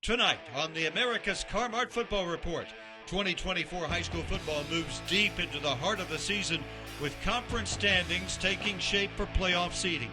Tonight on the America's Mart Football Report, 2024 high school football moves deep into the heart of the season with conference standings taking shape for playoff seeding.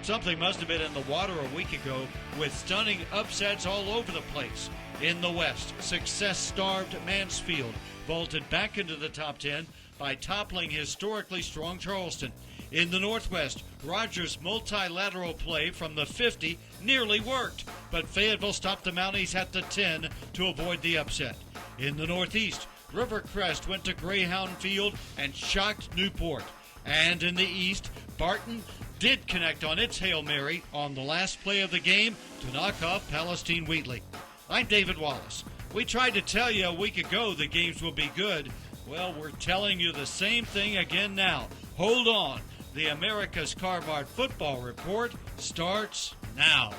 Something must have been in the water a week ago with stunning upsets all over the place. In the West, success-starved Mansfield vaulted back into the top 10 by toppling historically strong Charleston. In the Northwest, Rogers' multilateral play from the 50 nearly worked, but Fayetteville stopped the Mounties at the 10 to avoid the upset. In the Northeast, Rivercrest went to Greyhound Field and shocked Newport. And in the East, Barton did connect on its Hail Mary on the last play of the game to knock off Palestine Wheatley. I'm David Wallace. We tried to tell you a week ago the games will be good. Well, we're telling you the same thing again now. Hold on. The America's Mart Football Report starts now.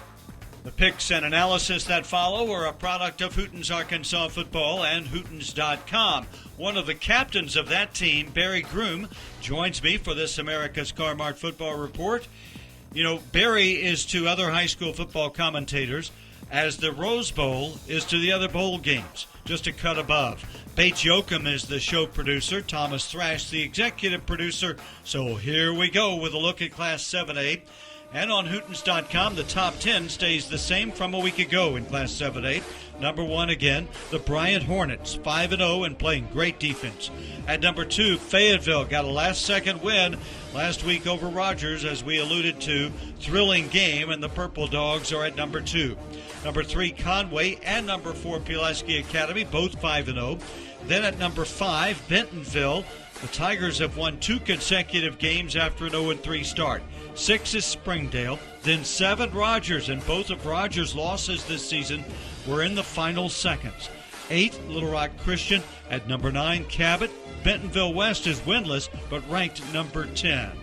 The picks and analysis that follow are a product of Hooten's Arkansas Football and Hootens.com. One of the captains of that team, Barry Groom, joins me for this America's Mart Football Report. You know, Barry is to other high school football commentators as the Rose Bowl is to the other bowl games, just a cut above. Bates Yoakum is the show producer, Thomas Thrash the executive producer. So here we go with a look at Class 7A. And on Hootens.com, the top 10 stays the same from a week ago in Class 7A. Number 1 again, the Bryant Hornets, 5-0 and playing great defense. At number 2, Fayetteville got a last-second win last week over Rogers, as we alluded to. Thrilling game, and the Purple Dogs are at number 2. Number 3, Conway, and number 4, Pulaski Academy, both 5-0. Then at number 5, Bentonville. The Tigers have won 2 consecutive games after an 0-3 start. 6 is Springdale, then 7 Rogers, and both of Rogers' losses this season were in the final seconds. 8, Little Rock Christian. At number 9, Cabot. Bentonville West is winless, but ranked number 10.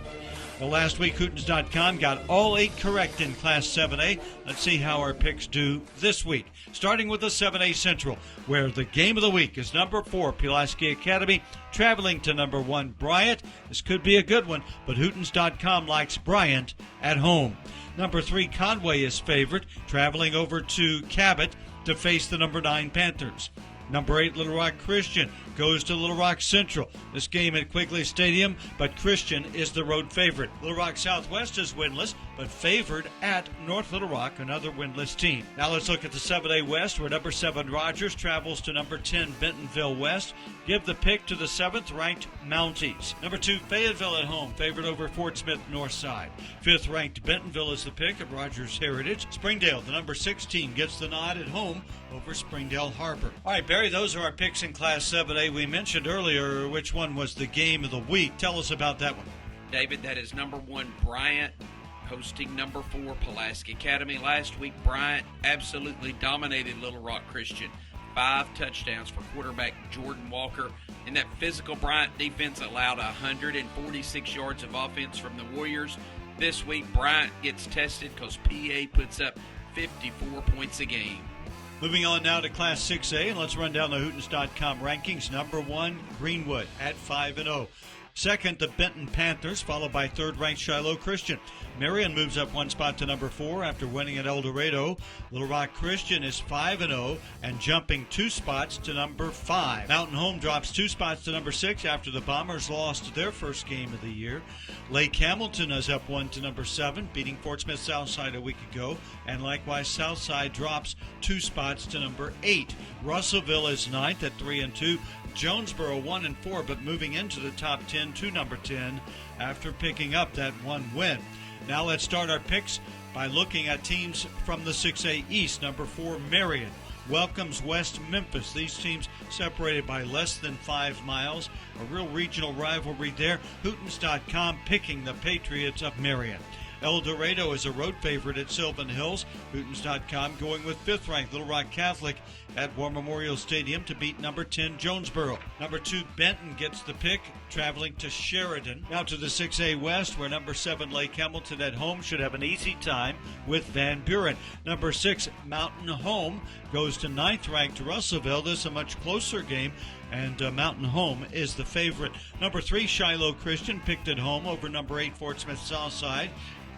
Well, last week, Hootens.com got all 8 correct in Class 7A. Let's see how our picks do this week. Starting with the 7A Central, where the game of the week is number 4, Pulaski Academy, traveling to number 1, Bryant. This could be a good one, but Hootens.com likes Bryant at home. Number 3, Conway is favorite, traveling over to Cabot to face the number 9 Panthers. Number 8, Little Rock Christian goes to Little Rock Central. This game at Quigley Stadium, but Christian is the road favorite. Little Rock Southwest is winless, but favored at North Little Rock, another winless team. Now let's look at the 7A West, where number 7 Rogers travels to number 10 Bentonville West. Give the pick to the 7th-ranked Mounties. Number 2, Fayetteville at home, favored over Fort Smith Northside. 5th-ranked Bentonville is the pick at Rogers Heritage. Springdale, the number 6 team, gets the nod at home over Springdale Harbor. All right, Barry, those are our picks in Class 7A. We mentioned earlier which one was the game of the week. Tell us about that one. David, that is number 1, Bryant, hosting number 4, Pulaski Academy. Last week, Bryant absolutely dominated Little Rock Christian. 5 touchdowns for quarterback Jordan Walker. And that physical Bryant defense allowed 146 yards of offense from the Warriors. This week, Bryant gets tested because PA puts up 54 points a game. Moving on now to Class 6A, and let's run down the Hootens.com rankings. Number 1, Greenwood at 5-0. Second, the Benton Panthers, followed by 3rd-ranked Shiloh Christian. Marion moves up 1 spot to number 4 after winning at El Dorado. Little Rock Christian is 5-0 and jumping 2 spots to number 5. Mountain Home drops 2 spots to number 6 after the Bombers lost their first game of the year. Lake Hamilton is up 1 to number 7, beating Fort Smith Southside a week ago. And likewise, Southside drops 2 spots to number 8. Russellville is 9th at 3-2. Jonesboro 1-4, but moving into the top 10 to number 10 after picking up that 1 win. Now let's start our picks by looking at teams from the 6A East. Number 4, Marion welcomes West Memphis. These teams separated by less than 5 miles. A real regional rivalry there. Hootens.com picking the Patriots of Marion. El Dorado is a road favorite at Sylvan Hills. Hootens.com going with 5th-ranked Little Rock Catholic at War Memorial Stadium to beat number 10 Jonesboro. Number 2 Benton gets the pick, traveling to Sheridan. Now to the 6A West, where number 7 Lake Hamilton at home should have an easy time with Van Buren. Number 6 Mountain Home goes to 9th-ranked Russellville. This is a much closer game and Mountain Home is the favorite. Number 3, Shiloh Christian, picked at home over number 8, Fort Smith Southside.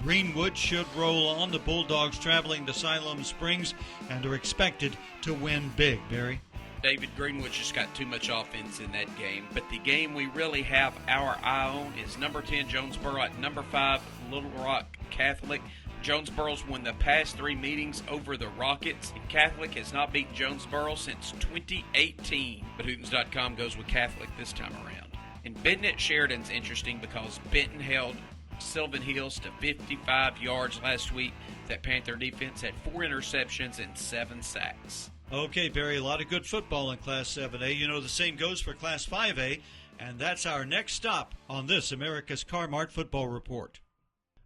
Greenwood should roll on. The Bulldogs traveling to Siloam Springs and are expected to win big, Barry. David, Greenwood just got too much offense in that game. But the game we really have our eye on is number 10, Jonesboro, at number 5, Little Rock Catholic. Jonesboro's won the past 3 meetings over the Rockets. And Catholic has not beaten Jonesboro since 2018. But Hootens.com goes with Catholic this time around. And Benton at Sheridan's interesting because Benton held Sylvan Hills to 55 yards last week. That Panther defense had 4 interceptions and 7 sacks. Okay, Barry, a lot of good football in Class 7A. You know, the same goes for Class 5A, and that's our next stop on this America's Car Mart Football Report.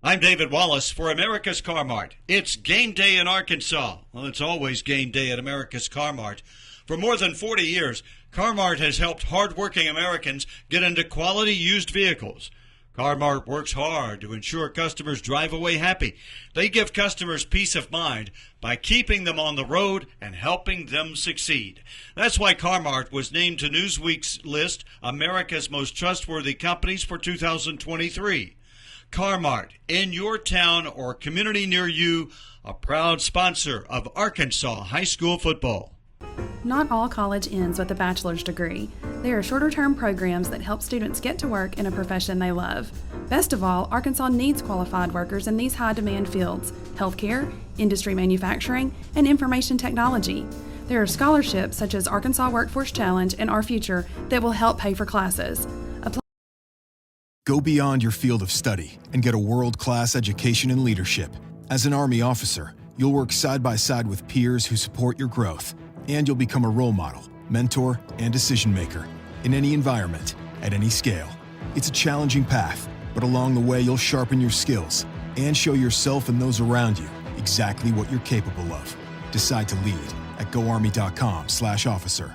I'm David Wallace for America's Car Mart. It's game day in Arkansas. Well, it's always game day at America's Car Mart. For more than 40 years, Car Mart has helped hardworking Americans get into quality used vehicles. Car Mart works hard to ensure customers drive away happy. They give customers peace of mind by keeping them on the road and helping them succeed. That's why Car Mart was named to Newsweek's list America's Most Trustworthy Companies for 2023. Car Mart, in your town or community near you, a proud sponsor of Arkansas high school football. Not all college ends with a bachelor's degree. There are shorter-term programs that help students get to work in a profession they love. Best of all, Arkansas needs qualified workers in these high-demand fields: healthcare, industry manufacturing, and information technology. There are scholarships such as Arkansas Workforce Challenge and Our Future that will help pay for classes. Go beyond your field of study and get a world-class education in leadership. As an Army officer, you'll work side by side with peers who support your growth. And you'll become a role model, mentor, and decision maker in any environment, at any scale. It's a challenging path, but along the way you'll sharpen your skills and show yourself and those around you exactly what you're capable of. Decide to lead at goarmy.com/officer.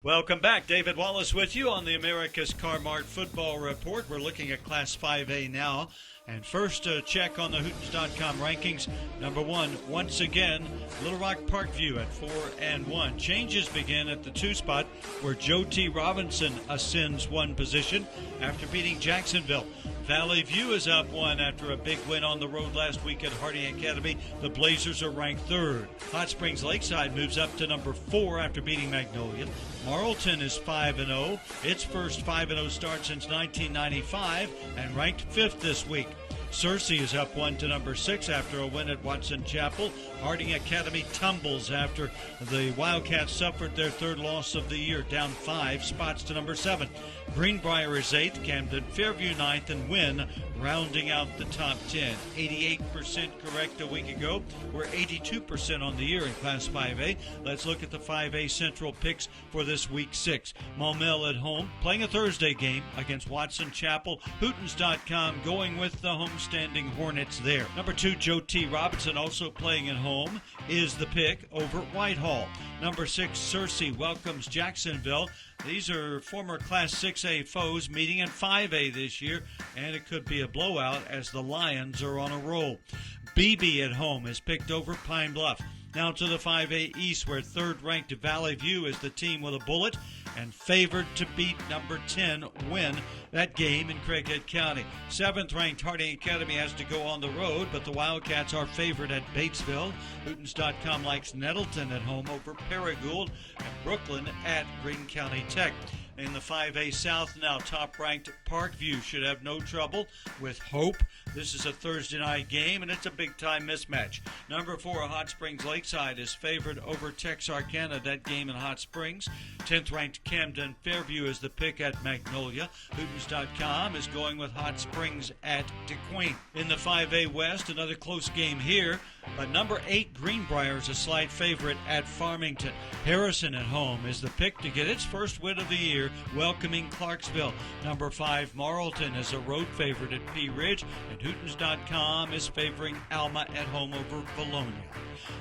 Welcome back. David Wallace with you on the America's Car Mart Football Report. We're looking at Class 5A now. And first, check on the Hootens.com rankings. Number 1, once again, Little Rock Parkview at 4-1. Changes begin at the 2 spot, where Joe T. Robinson ascends 1 position after beating Jacksonville. Valley View is up 1 after a big win on the road last week at Harding Academy. The Blazers are ranked 3rd. Hot Springs Lakeside moves up to number 4 after beating Magnolia. Marlton is 5-0. Its first 5-0 start since 1995 and ranked 5th this week. Searcy is up 1 to number 6 after a win at Watson Chapel. Harding Academy tumbles after the Wildcats suffered their 3rd loss of the year, down 5 spots to number 7. Greenbrier is 8th, Camden Fairview 9th, and Wynn rounding out the top 10. 88% correct a week ago. We're 82% on the year in Class 5A. Let's look at the 5A Central picks for this week 6. Maumelle at home, playing a Thursday game against Watson Chapel. Hootens.com going with the homestanding Hornets there. Number 2, Joe T. Robinson, also playing at home, is the pick over Whitehall. Number 6, Searcy welcomes Jacksonville. These are former Class 6A foes meeting in 5A this year, and it could be a blowout as the Lions are on a roll. BB at home is picked over Pine Bluff. Now to the 5A East, where 3rd-ranked Valley View is the team with a bullet and favored to beat number 10, Win, that game in Craighead County. 7th-ranked Harding Academy has to go on the road, but the Wildcats are favored at Batesville. Hootens.com likes Nettleton at home over Paragould, and Brooklyn at Greene County Tech. In the 5A South now, top-ranked Parkview should have no trouble with Hope. This is a Thursday night game, and it's a big-time mismatch. Number 4, Hot Springs Lakeside is favored over Texarkana, that game in Hot Springs. 10th-ranked Camden Fairview is the pick at Magnolia. Hootens.com is going with Hot Springs at DeQueen. In the 5A West, another close game here, but number 8, Greenbrier is a slight favorite at Farmington. Harrison at home is the pick to get its first win of the year, welcoming Clarksville. Number 5, Marlton is a road favorite at Pea Ridge, and Hootens.com is favoring Alma at home over Bologna.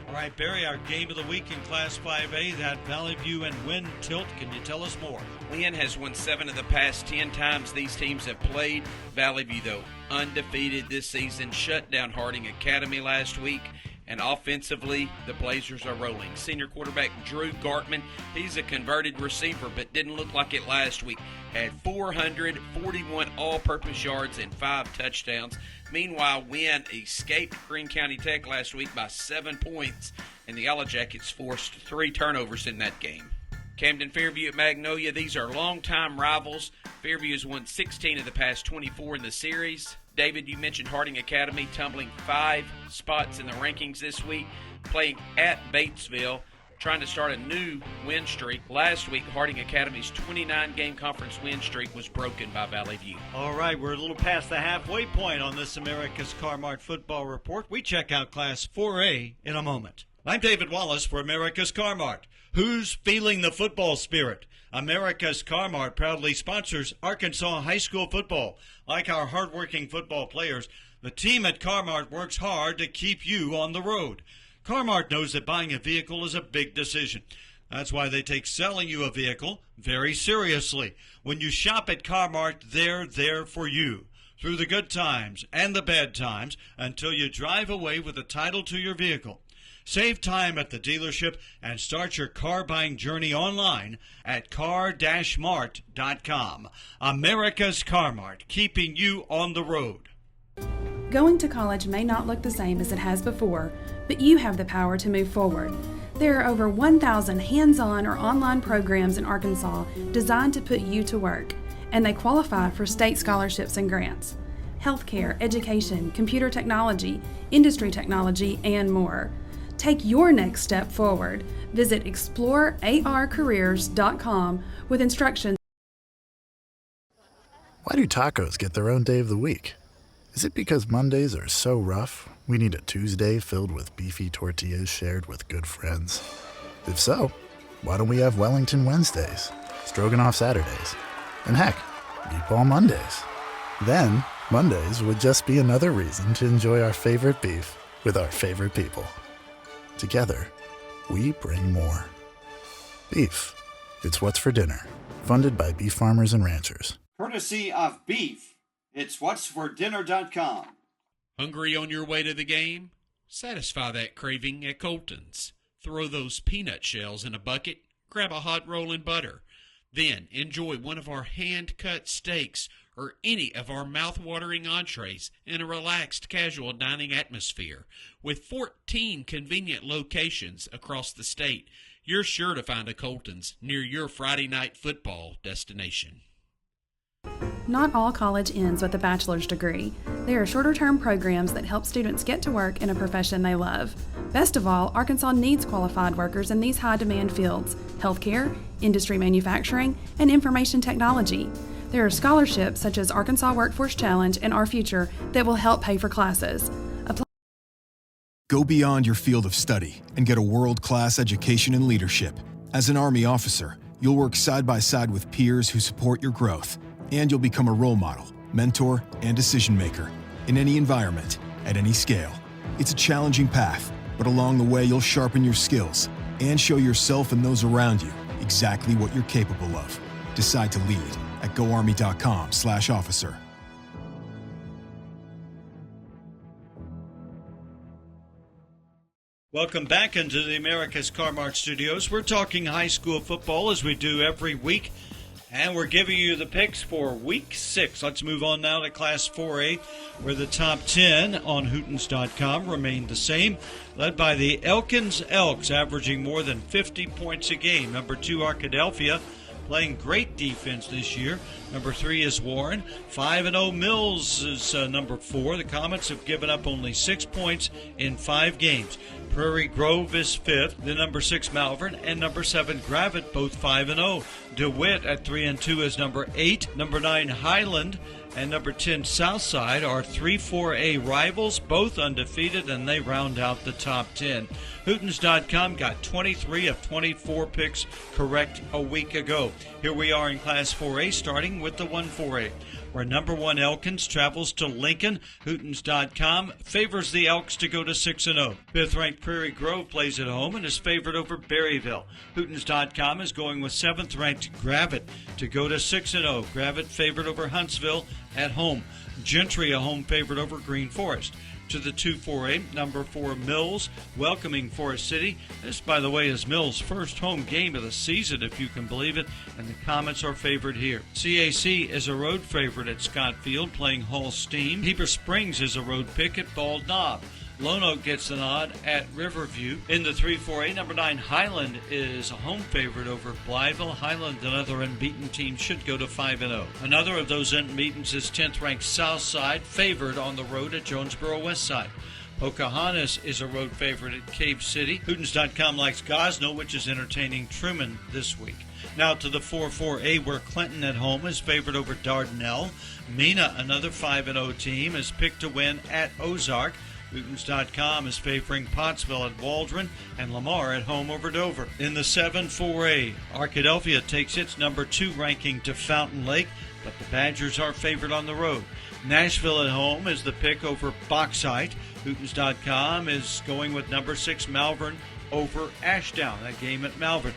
All right, Barry, our game of the week in Class 5A, that Valley View and Wynn tilt. Can you tell us more? Wynn has won 7 of the past 10 times these teams have played. Valley View, though, undefeated this season, shut down Harding Academy last week. And offensively, the Blazers are rolling. Senior quarterback Drew Gartman, he's a converted receiver, but didn't look like it last week. Had 441 all-purpose yards and 5 touchdowns. Meanwhile, Wynn escaped Greene County Tech last week by 7 points, and the Yellow Jackets forced 3 turnovers in that game. Camden Fairview at Magnolia, these are longtime rivals. Fairview has won 16 of the past 24 in the series. David, you mentioned Harding Academy tumbling 5 spots in the rankings this week, playing at Batesville, trying to start a new win streak. Last week, Harding Academy's 29-game conference win streak was broken by Valley View. All right, we're a little past the halfway point on this America's Car-Mart Football Report. We check out Class 4A in a moment. I'm David Wallace for America's Car-Mart. Who's feeling the football spirit? America's Car-Mart proudly sponsors Arkansas high school football. Like our hardworking football players, the team at Car-Mart works hard to keep you on the road. Car-Mart knows that buying a vehicle is a big decision. That's why they take selling you a vehicle very seriously. When you shop at Car-Mart, they're there for you through the good times and the bad times until you drive away with a title to your vehicle. Save time at the dealership and start your car buying journey online at car-mart.com. America's Car-Mart, keeping you on the road. Going to college may not look the same as it has before, but you have the power to move forward. There are over 1,000 hands-on or online programs in Arkansas designed to put you to work, and they qualify for state scholarships and grants. Healthcare, education, computer technology, industry technology, and more. Take your next step forward. Visit explorearcareers.com with instructions. Why do tacos get their own day of the week? Is it because Mondays are so rough, we need a Tuesday filled with beefy tortillas shared with good friends? If so, why don't we have Wellington Wednesdays, Stroganoff Saturdays, and heck, Meatball Mondays? Then, Mondays would just be another reason to enjoy our favorite beef with our favorite people. Together, we bring more. Beef. It's what's for dinner. Funded by beef farmers and ranchers. Courtesy of Beef. It's whatsfordinner.com. Hungry on your way to the game? Satisfy that craving at Colton's. Throw those peanut shells in a bucket, grab a hot roll and butter. Then enjoy one of our hand-cut steaks or any of our mouth-watering entrees in a relaxed, casual dining atmosphere. With 14 convenient locations across the state, you're sure to find a Colton's near your Friday night football destination. Not all college ends with a bachelor's degree. There are shorter-term programs that help students get to work in a profession they love. Best of all, Arkansas needs qualified workers in these high-demand fields: healthcare, industry manufacturing, and information technology. There are scholarships such as Arkansas Workforce Challenge and Our Future that will help pay for classes. Go beyond your field of study and get a world-class education in leadership. As an Army officer, you'll work side by side with peers who support your growth, and you'll become a role model, mentor, and decision maker in any environment, at any scale. It's a challenging path, but along the way you'll sharpen your skills and show yourself and those around you exactly what you're capable of. Decide to lead at goarmy.com/officer. Welcome back into the America's Car-Mart Studios. We're talking high school football as we do every week, and we're giving you the picks for Week 6. Let's move on now to Class 4A, where the top 10 on Hootens.com remain the same, led by the Elkins Elks, averaging more than 50 points a game. Number 2, Arkadelphia, playing great defense this year. Number 3 is Warren. 5-0 Mills is number 4. The Comets have given up only 6 points in 5 games. Prairie Grove is 5th. The number 6 Malvern and number 7 Gravett, both 5-0. DeWitt at 3-2 is number 8. Number 9 Highland and number 10 Southside are 3-4A rivals, both undefeated, and they round out the top 10. Hootens.com got 23 of 24 picks correct a week ago. Here we are in Class 4A, starting with the 1-4A, where number 1 Elkins travels to Lincoln. Hootens.com favors the Elks to go to 6-0. 5th-ranked Prairie Grove plays at home and is favored over Berryville. Hootens.com is going with 7th-ranked Gravett to go to 6-0. Gravett favored over Huntsville at home. Gentry a home favorite over Green Forest. To the 2-4A, number 4 Mills welcoming Forest City. This, by the way, is Mills' first home game of the season, if you can believe it, and the Comets are favored here. CAC is a road favorite at Scott Field, playing Hull Steam. Heber Springs is a road pick at Bald Knob. Lone Oak gets the nod at Riverview. In the 3-4A, number 9 Highland is a home favorite over Blytheville. Highland, another unbeaten team, should go to 5-0. Another of those unbeatens is 10th-ranked Southside, favored on the road at Jonesboro Westside. Pocahontas is a road favorite at Cave City. Hootens.com likes Gosnell, which is entertaining Truman this week. Now to the 4-4A, where Clinton at home is favored over Dardanelle. Mena, another 5-0 team, is picked to win at Ozark. Hootens.com is favoring Pottsville at Waldron and Lamar at home over Dover. In the 7-4A, Arkadelphia takes its number 2 ranking to Fountain Lake, but the Badgers are favored on the road. Nashville at home is the pick over Bauxite. Hootens.com is going with number 6 Malvern over Ashdown, that game at Malvern.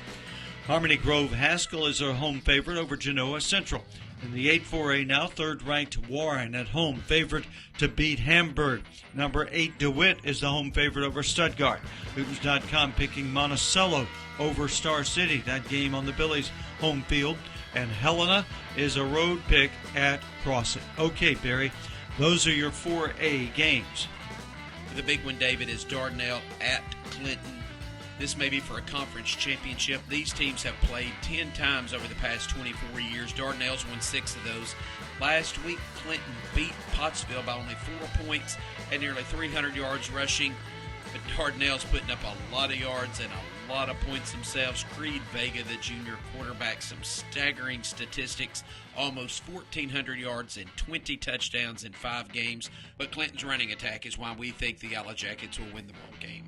Harmony Grove Haskell is a home favorite over Genoa Central. In the 8-4A now, third-ranked Warren at home, favored to beat Hamburg. Number 8 DeWitt is the home favorite over Stuttgart. Hootens.com picking Monticello over Star City, that game on the Billies' home field. And Helena is a road pick at Crossing. Okay, Barry, those are your 4A games. The big one, David, is Dardanelle at Clinton. This may be for a conference championship. These teams have played 10 times over the past 24 years. Dardanelle's won 6 of those. Last week, Clinton beat Pottsville by only 4 points and nearly 300 yards rushing. But Dardanelle's putting up a lot of yards and a lot of points themselves. Creed Vega, the junior quarterback, some staggering statistics. Almost 1,400 yards and 20 touchdowns in 5 games. But Clinton's running attack is why we think the Yellow Jackets will win the ball game.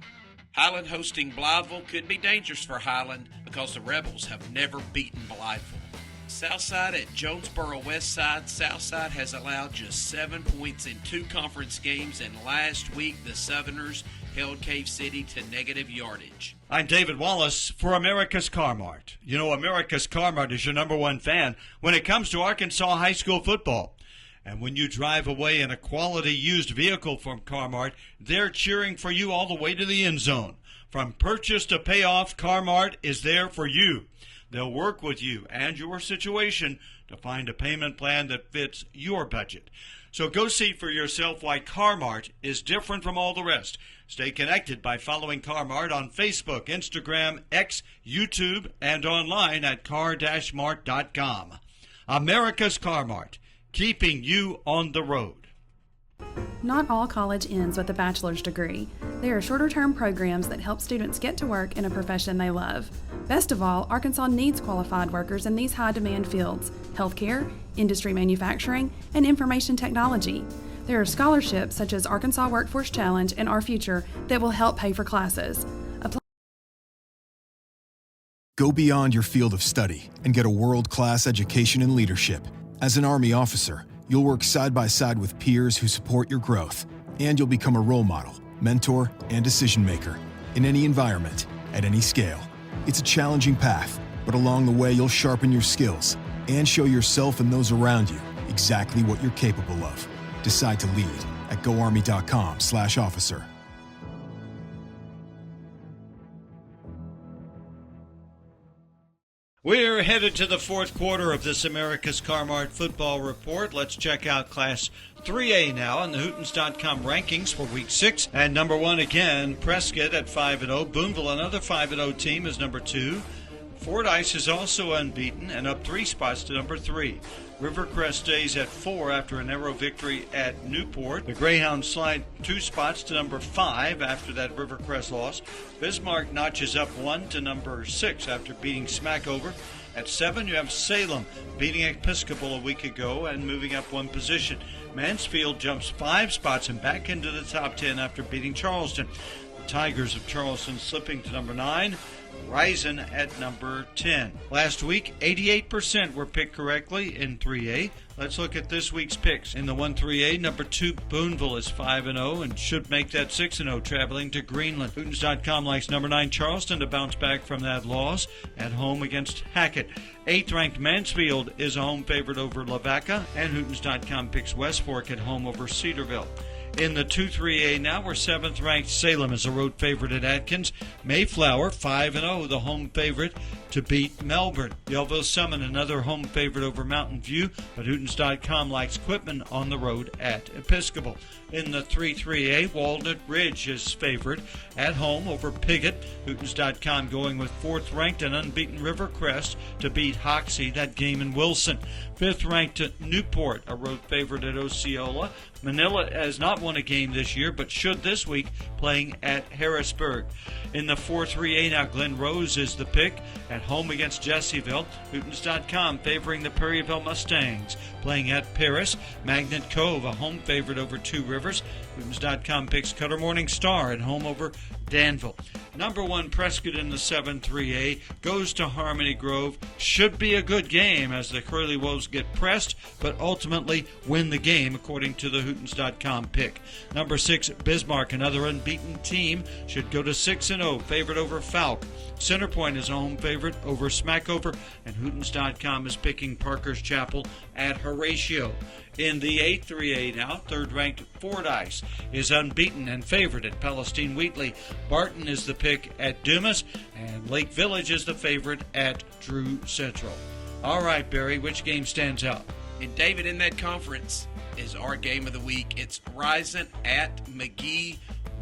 Highland hosting Blytheville could be dangerous for Highland because the Rebels have never beaten Blytheville. Southside at Jonesboro Westside. Southside has allowed just 7 points in 2 conference games, and last week the Southerners held Cave City to negative yardage. I'm David Wallace for America's Car Mart. You know, America's Car Mart is your number 1 fan when it comes to Arkansas high school football. And when you drive away in a quality used vehicle from Car-Mart, they're cheering for you all the way to the end zone. From purchase to payoff, Car-Mart is there for you. They'll work with you and your situation to find a payment plan that fits your budget. So go see for yourself why Car-Mart is different from all the rest. Stay connected by following Car-Mart on Facebook, Instagram, X, YouTube, and online at car-mart.com. America's Car-Mart, keeping you on the road. Not all college ends with a bachelor's degree. There are shorter-term programs that help students get to work in a profession they love. Best of all, Arkansas needs qualified workers in these high-demand fields: healthcare, industry manufacturing, and information technology. There are scholarships such as Arkansas Workforce Challenge and Our Future that will help pay for classes. Go beyond your field of study and get a world-class education in leadership. As an Army officer, you'll work side by side with peers who support your growth, and you'll become a role model, mentor, and decision maker in any environment, at any scale. It's a challenging path, but along the way you'll sharpen your skills and show yourself and those around you exactly what you're capable of. Decide to lead at goarmy.com/officer. We're headed to the 4th quarter of this America's Car Mart football report. Let's check out Class 3A now in the Hootens.com rankings for Week 6. And number 1 again, Prescott at 5-0. Boonville, another 5-0 team, is number 2. Fordyce is also unbeaten and up 3 spots to number 3. Rivercrest stays at 4 after a narrow victory at Newport. The Greyhounds slide 2 spots to number 5 after that Rivercrest loss. Bismarck notches up 1 to number 6 after beating Smackover. At 7, you have Salem beating Episcopal a week ago and moving up 1 position. Mansfield jumps 5 spots and back into the top 10 after beating Charleston. Tigers of Charleston slipping to number 9. Rising at number 10. Last week, 88% were picked correctly in 3A. Let's look at this week's picks. In the 1-3A, number 2, Boonville is 5-0 and should make that 6-0 traveling to Greenland. Hootens.com likes number 9, Charleston, to bounce back from that loss at home against Hackett. 8th-ranked Mansfield is a home favorite over Lavaca, and Hootens.com picks West Fork at home over Cedarville. In the 2-3A now, we're 7th-ranked Salem is a road favorite at Atkins. Mayflower, 5-0, the home favorite to beat Melbourne. Yellville Summit, another home favorite over Mountain View, but Hootens.com likes Quitman on the road at Episcopal. In the 3-3A, Walnut Ridge is favored at home over Piggott. Hootens.com going with 4th-ranked and unbeaten Rivercrest to beat Hoxie, that game in Wilson. 5th-ranked Newport, a road favorite at Osceola. Manila has not won a game this year, but should this week, playing at Harrisburg. In the 4-3A now, Glen Rose is the pick at home against Jesseville. Hootens.com favoring the Perryville Mustangs, playing at Paris. Magnet Cove, a home favorite over Two Rivers. Hootens.com picks Cutter Morning Star at home over Danville. Number 1, Prescott in the 7-3A goes to Harmony Grove. Should be a good game as the Curly Wolves get pressed, but ultimately win the game according to the Hootens.com pick. Number 6, Bismarck, another unbeaten team, should go to 6-0, favorite over Falk. Centerpoint is a home favorite over Smackover, and Hootens.com is picking Parker's Chapel at Horatio. In the 8-3A now, 3rd-ranked Fordyce is unbeaten and favored at Palestine Wheatley. Barton is the pick at Dumas, and Lake Village is the favorite at Drew Central. All right, Barry, which game stands out? And David, in that conference is our game of the week. It's Rising at McGee.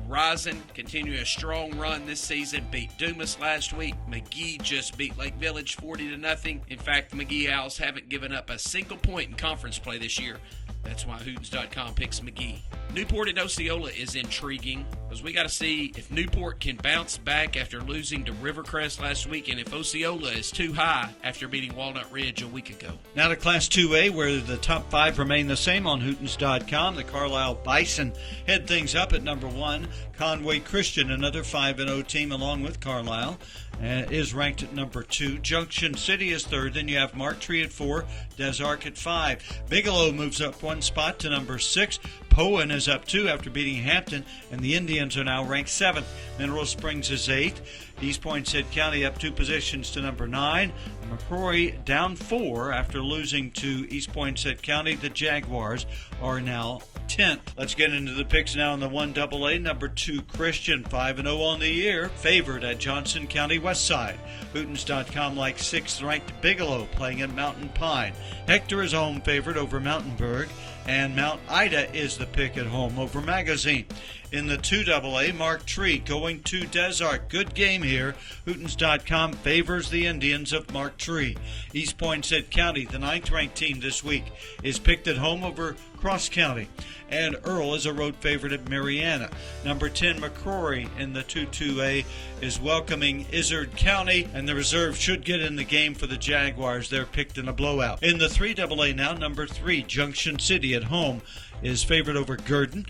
Rising continue a strong run this season. Beat Dumas last week. McGee just beat Lake Village 40-0. In fact, the McGee Owls haven't given up a single point in conference play this year. That's why Hootens.com picks McGee. Newport at Osceola is intriguing because we got to see if Newport can bounce back after losing to Rivercrest last week and if Osceola is too high after beating Walnut Ridge a week ago. Now to Class 2A, where the top 5 remain the same on Hootens.com. The Carlisle Bison head things up at number 1. Conway Christian, another 5-0 team along with Carlisle, is ranked at number 2. Junction City is 3rd. Then you have Mart at 4, Des Arc at 5. Bigelow moves up 1 spot to number 6. Poen is up 2 after beating Hampton, and the Indians are now ranked 7th. Mineral Springs is 8th. East Poinsett County up 2 positions to number 9. McCrory down 4 after losing to East Poinsett County. The Jaguars are now 10th. Let's get into the picks now in the 1AA. Number 2, Christian, 5-0 on the year, favored at Johnson County Westside. Hootens.com likes 6th-ranked Bigelow, playing at Mountain Pine. Hector is a home favorite over Mountainburg, and Mount Ida is the pick at home over Magazine. In the 2AA, Mark Tree going to Des Arc. Good game here. Hootens.com favors the Indians of Mark Tree. East Poinsett County, the 9th-ranked team this week, is picked at home over Cross County. And Earl is a road favorite at Mariana. Number 10, McCrory in the 2-2A is welcoming Izard County, and the reserve should get in the game for the Jaguars. They're picked in a blowout. In the 3AA now, number 3, Junction City at home is favored over Gurdon.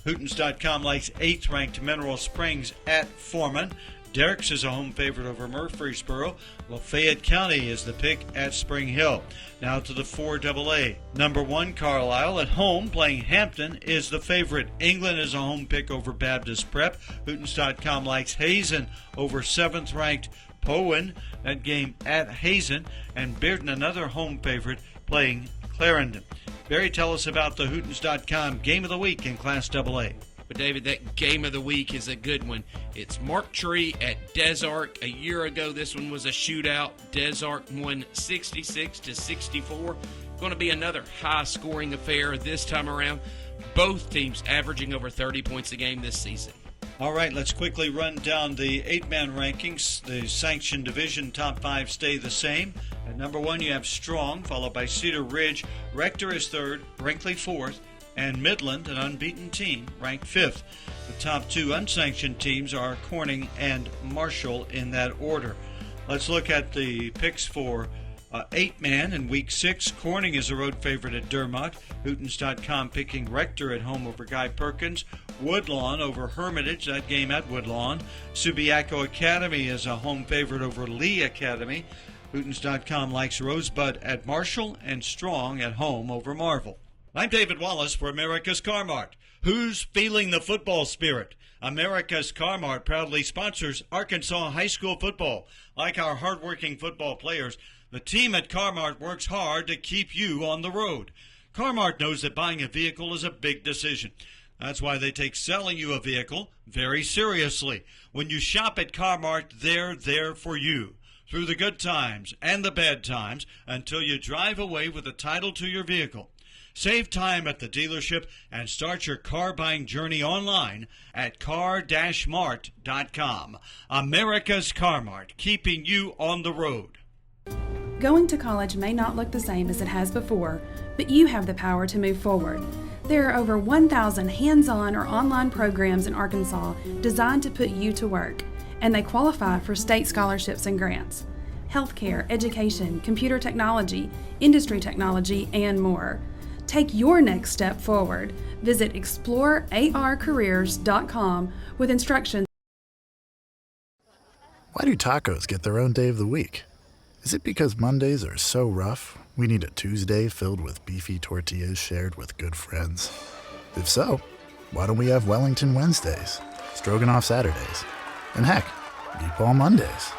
Hootens.com likes 8th-ranked Mineral Springs at Foreman. Derricks is a home favorite over Murfreesboro. Lafayette County is the pick at Spring Hill. Now to the 4AA. Number 1, Carlisle at home playing Hampton is the favorite. England is a home pick over Baptist Prep. Hootens.com likes Hazen over 7th-ranked Poen. That game at Hazen. And Bearden, another home favorite, playing Clarendon. Barry, tell us about the Hootens.com Game of the Week in Class AA. But, David, that game of the week is a good one. It's Mark Tree at Des Arc. A year ago, this one was a shootout. Des Arc won 66-64. Going to be another high-scoring affair this time around. Both teams averaging over 30 points a game this season. All right, let's quickly run down the 8-man rankings. The sanctioned division top 5 stay the same. At number 1, you have Strong, followed by Cedar Ridge. Rector is 3rd, Brinkley 4th, and Midland, an unbeaten team, ranked 5th. The top 2 unsanctioned teams are Corning and Marshall in that order. Let's look at the picks for 8-man in Week 6. Corning is a road favorite at Dermot. Hootens.com picking Rector at home over Guy Perkins. Woodlawn over Hermitage, that game at Woodlawn. Subiaco Academy is a home favorite over Lee Academy. Hootens.com likes Rosebud at Marshall and Strong at home over Marvel. I'm David Wallace for America's Car Mart. Who's feeling the football spirit? America's Car Mart proudly sponsors Arkansas high school football. Like our hardworking football players, the team at Car Mart works hard to keep you on the road. Car Mart knows that buying a vehicle is a big decision. That's why they take selling you a vehicle very seriously. When you shop at Car Mart, they're there for you through the good times and the bad times until you drive away with the title to your vehicle. Save time at the dealership and start your car buying journey online at car-mart.com. America's Car Mart, keeping you on the road. Going to college may not look the same as it has before, but you have the power to move forward. There are over 1,000 hands-on or online programs in Arkansas designed to put you to work, and they qualify for state scholarships and grants. Healthcare, education, computer technology, industry technology, and more. Take your next step forward. Visit explorearcareers.com with instructions. Why do tacos get their own day of the week? Is it because Mondays are so rough, we need a Tuesday filled with beefy tortillas shared with good friends? If so, why don't we have Wellington Wednesdays, Stroganoff Saturdays, and heck, Meatball Mondays?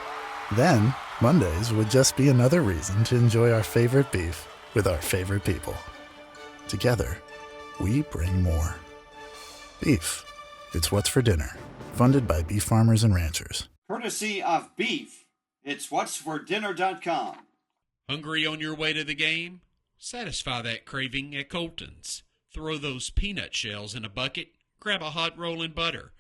Then, Mondays would just be another reason to enjoy our favorite beef with our favorite people. Together, we bring more. Beef. It's what's for dinner. Funded by beef farmers and ranchers. Courtesy of Beef. It's whatsfordinner.com. Hungry on your way to the game? Satisfy that craving at Colton's. Throw those peanut shells in a bucket, grab a hot roll and butter.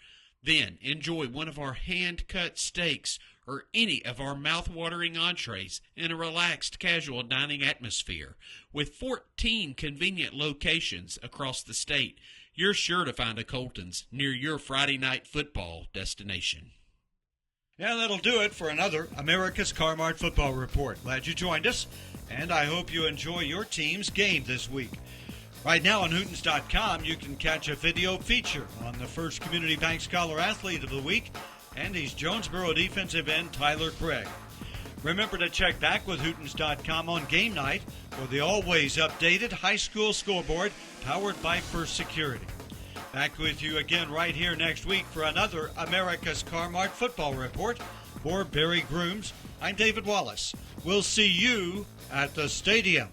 Then enjoy one of our hand-cut steaks or any of our mouth-watering entrees in a relaxed, casual dining atmosphere. With 14 convenient locations across the state, you're sure to find a Colton's near your Friday night football destination. Yeah, that'll do it for another America's Car Mart Football Report. Glad you joined us, and I hope you enjoy your team's game this week. Right now on Hootens.com, you can catch a video feature on the First Community Bank Scholar Athlete of the Week, and he's Jonesboro defensive end Tyler Craig. Remember to check back with Hootens.com on game night for the always updated high school scoreboard powered by First Security. Back with you again right here next week for another America's Car Mart Football Report. For Barry Grooms, I'm David Wallace. We'll see you at the stadium.